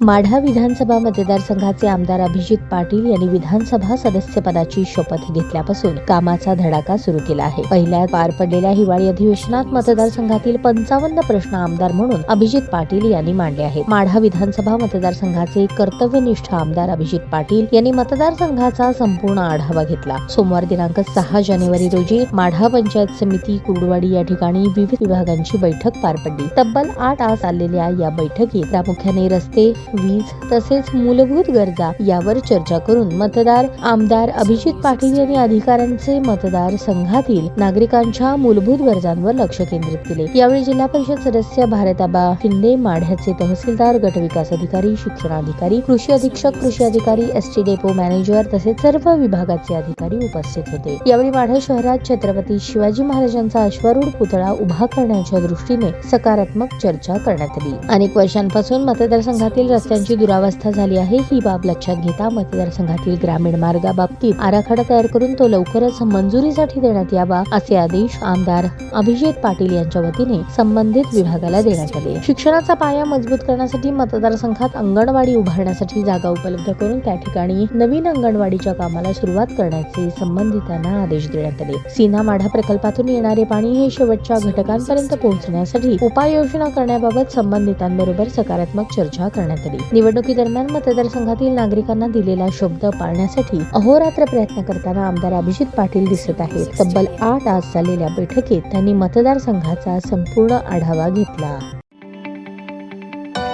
माढा विधानसभा मतदारसंघाचे आमदार अभिजित पाटील यांनी विधानसभा सदस्यपदाची शपथ घेतल्यापासून कामाचा धडाका सुरू केला आहे। पहिल्या पार पडलेल्या हिवाळी अधिवेशनात मतदारसंघातील 55 प्रश्न आमदार म्हणून अभिजित पाटील यांनी मांडले आहेत। माढा विधानसभा मतदारसंघाचे कर्तव्यनिष्ठ आमदार अभिजित पाटील यांनी मतदारसंघाचा संपूर्ण आढावा घेतला। सोमवार दिनांक 6 जानेवारी रोजी माढा पंचायत समिती कुर्डवाडी या ठिकाणी विविध विभागांची बैठक पार पडली। तब्बल 8 तास चाललेल्या या बैठकीत प्रामुख्याने रस्ते, वीज तसेच मूलभूत गरजा यावर चर्चा करून मतदार आमदार अभिजित पाटील यांनी अधिकाऱ्यांचे मतदार संघातील नागरिकांच्या मूलभूत गरजांवर लक्ष केंद्रित केले। यावेळी जिल्हा परिषद सदस्य भारताबा शिंदे, माढ्याचे तहसीलदार, गटविकास अधिकारी, शिक्षणाधिकारी, कृषी अधीक्षक, कृषी अधिकारी, एसटी डेपो मॅनेजर तसेच सर्व विभागाचे अधिकारी उपस्थित होते। यावेळी माढा शहरात छत्रपती शिवाजी महाराजांचा अश्वारूढ पुतळा उभा करण्याच्या दृष्टीने सकारात्मक चर्चा करण्यात आली। अनेक वर्षांपासून मतदारसंघातील रस्त्यांची दुरावस्था झाली आहे। ही बाब लक्षात घेता मतदारसंघातील ग्रामीण मार्गाबाबतीत आराखडा तयार करून तो लवकरच मंजुरीसाठी देण्यात यावा असे आदेश आमदार अभिजित पाटील यांच्या वतीने संबंधित विभागाला देण्यात आले। शिक्षणाचा पाया मजबूत करण्यासाठी मतदारसंघात अंगणवाडी उभारण्यासाठी जागा उपलब्ध करून त्या ठिकाणी नवीन अंगणवाडीच्या कामाला सुरुवात करण्याचे संबंधितांना आदेश देण्यात आले। सीना माढा प्रकल्पातून येणारे पाणी हे शेवटच्या घटकांपर्यंत पोहोचण्यासाठी उपाययोजना करण्याबाबत संबंधितांबरोबर सकारात्मक चर्चा करण्यात आली। निवडणुकीदरम्यान मतदारसंघातील नागरिकांना दिलेला शब्द पाळण्यासाठी अहोरात्र प्रयत्न करताना आमदार अभिजित पाटील दिसत आहेत। तब्बल 8 तास चाललेल्या बैठकीत त्यांनी मतदारसंघाचा संपूर्ण आढावा घेतला।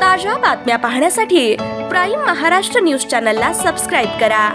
ताज्या बातम्या पाहण्यासाठी प्राईम महाराष्ट्र न्यूज चॅनलला सबस्क्राईब करा।